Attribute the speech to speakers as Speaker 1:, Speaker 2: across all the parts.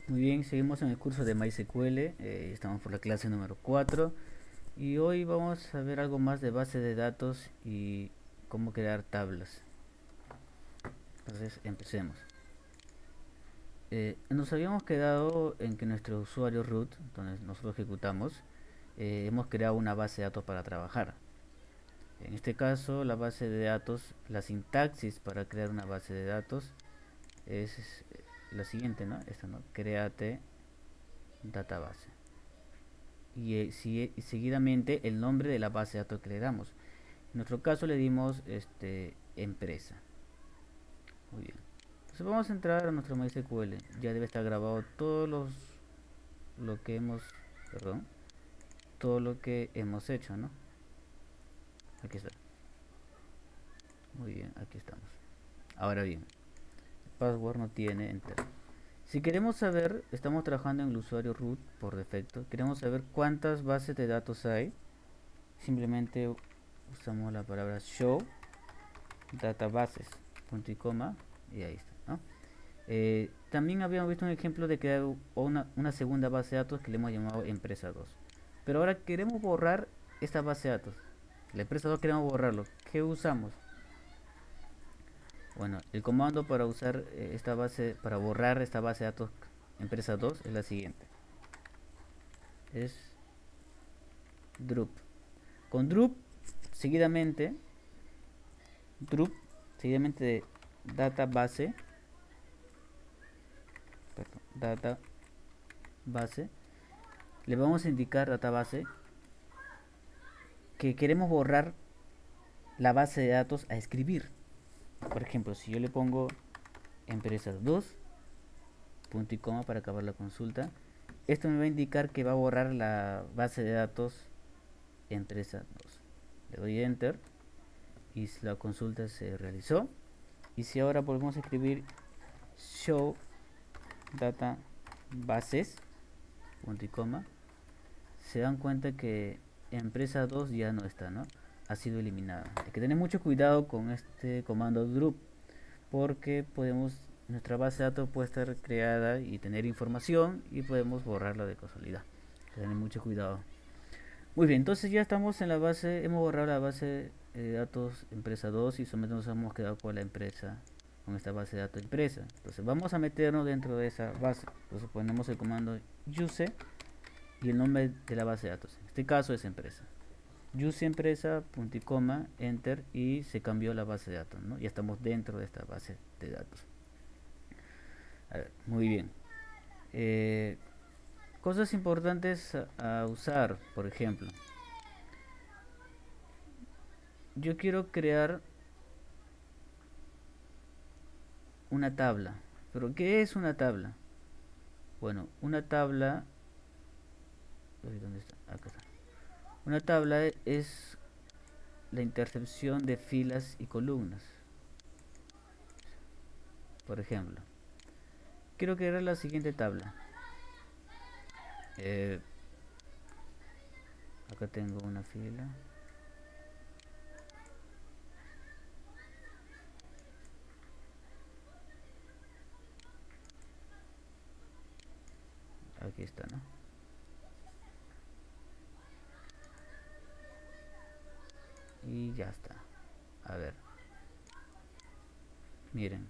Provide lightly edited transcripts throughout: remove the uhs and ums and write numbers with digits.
Speaker 1: Muy bien, seguimos en el curso de MySQL, estamos por la clase número 4 y hoy vamos a ver algo más de base de datos y cómo crear tablas. Entonces, empecemos. Nos habíamos quedado en que nuestro usuario root, donde nosotros ejecutamos, hemos creado una base de datos para trabajar. En este caso, la base de datos, la sintaxis para crear una base de datos es la siguiente, ¿no? Esta, ¿no? Créate database. Y seguidamente el nombre de la base de datos que le damos. En nuestro caso le dimos empresa. Muy bien. Entonces vamos a entrar a nuestro MySQL. Ya debe estar grabado lo que hemos, perdón, todo lo que hemos hecho, ¿no? Aquí está. Muy bien, aquí estamos. Ahora bien, el password no tiene enter. Si queremos saber, estamos trabajando en el usuario root por defecto, queremos saber cuántas bases de datos hay, simplemente usamos la palabra show databases, punto y coma, y ahí está, ¿no? También habíamos visto un ejemplo de crear una segunda base de datos que le hemos llamado empresa 2. Pero ahora queremos borrar esta base de datos. La empresa 2 queremos borrarlo. ¿Qué usamos? Bueno, el comando para usar esta base, para borrar esta base de datos empresa 2 es la siguiente. Es drup. Con drup, seguidamente, drup, seguidamente de database, perdón, database, le vamos a indicar database que queremos borrar la base de datos a escribir. Por ejemplo, si yo le pongo empresas 2 punto y coma para acabar la consulta, esto me va a indicar que va a borrar la base de datos empresa 2. Le doy enter y la consulta se realizó. Y si ahora volvemos a escribir show databases punto y coma, se dan cuenta que empresa 2 ya no está, ¿no? Ha sido eliminada. Hay que tener mucho cuidado con este comando drup porque nuestra base de datos puede estar creada y tener información y podemos borrarla de casualidad. Hay que tener mucho cuidado. Muy bien, entonces ya estamos en la base, hemos borrado la base de datos empresa 2 y solamente nos hemos quedado con la empresa, con esta base de datos empresa. Entonces vamos a meternos dentro de esa base. Entonces ponemos el comando use y el nombre de la base de datos. En este caso es empresa. Use empresa, punto y coma, enter y se cambió la base de datos, ¿no? Ya estamos dentro de esta base de datos. A ver, muy bien. Eh, Cosas importantes a usar, por ejemplo. Yo quiero crear una tabla. ¿Pero qué es una tabla? Bueno, una tabla... ¿Dónde está? Acá está. Una tabla es la intercepción de filas y columnas. Por ejemplo, quiero crear la siguiente tabla. Eh, Acá tengo una fila. Aquí está, ¿no? Y ya está. A ver, miren.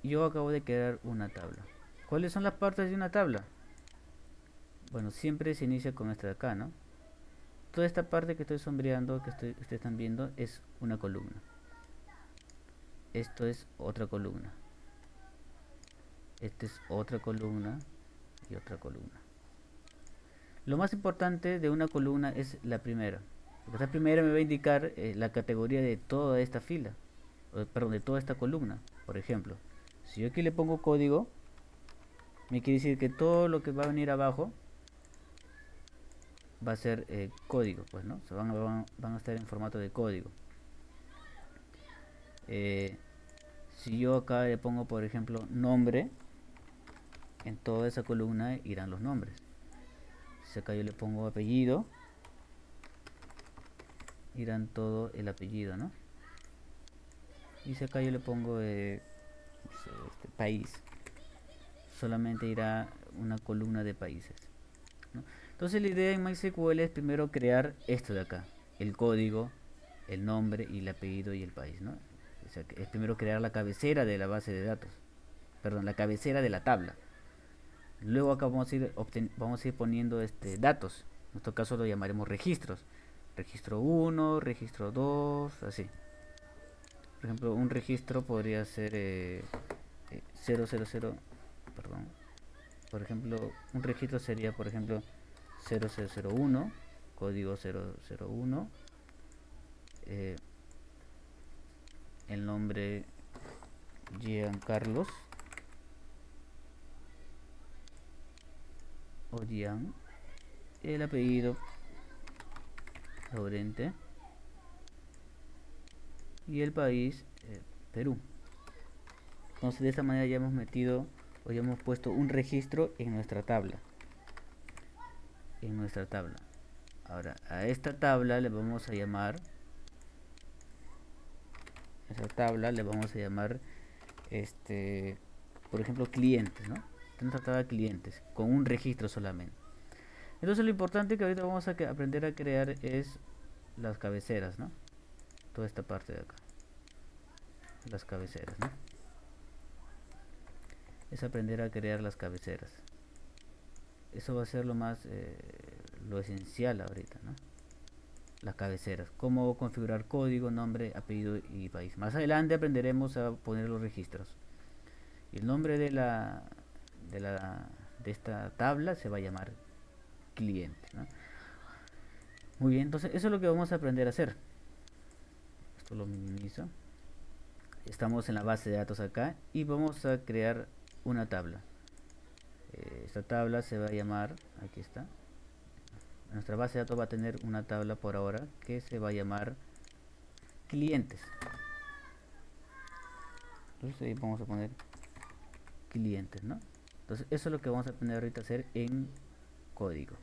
Speaker 1: Yo acabo de crear una tabla. ¿Cuáles son las partes de una tabla? Bueno, siempre se inicia con esta de acá, ¿no? Toda esta parte que estoy sombreando, ustedes están viendo, es una columna. Esto es otra columna. Esta es otra columna y otra columna. Lo más importante de una columna es la primera. Porque esta primera me va a indicar la categoría de toda esta fila. Perdón, de toda esta columna. Por ejemplo, si yo aquí le pongo código, me quiere decir que todo lo que va a venir abajo va a ser código, pues, ¿no? O sea, van a estar en formato de código. Eh, si yo acá le pongo, por ejemplo, nombre, en toda esa columna irán los nombres. Si acá yo le pongo apellido, irán todo el apellido, ¿no? Y si acá yo le pongo país, solamente irá una columna de países, ¿no? Entonces la idea en MySQL es primero crear esto de acá, el código, el nombre y el apellido y el país, ¿no? O sea, es primero crear la cabecera de la base de datos, perdón, la cabecera de la tabla. Luego acá vamos a ir poniendo datos. En nuestro caso lo llamaremos registros. Registro 1, registro 2, así. Por ejemplo, un registro podría ser 000, perdón. Por ejemplo, un registro sería, por ejemplo, 0001, código 001, el nombre Giancarlos o Gian, el apellido Laurente y el país Perú. Entonces de esta manera ya hemos metido o ya hemos puesto un registro en nuestra tabla. Ahora a esta tabla le vamos a llamar por ejemplo clientes, ¿no? Nuestra tabla de clientes con un registro solamente. Entonces lo importante que ahorita vamos a aprender a crear es las cabeceras, ¿no? Toda esta parte de acá, las cabeceras, ¿no? Es aprender a crear las cabeceras. Eso va a ser lo esencial ahorita, ¿no? Las cabeceras, cómo configurar código, nombre, apellido y país. Más adelante aprenderemos a poner los registros. Y el nombre de esta tabla se va a llamar cliente, ¿no? Muy bien, entonces eso es lo que vamos a aprender a hacer. Esto lo minimizo. Estamos en la base de datos acá y vamos a crear una tabla. Esta tabla se va a llamar, aquí está, nuestra base de datos va a tener una tabla por ahora que se va a llamar clientes. Entonces ahí vamos a poner clientes, ¿no? Entonces eso es lo que vamos a aprender ahorita a hacer en código.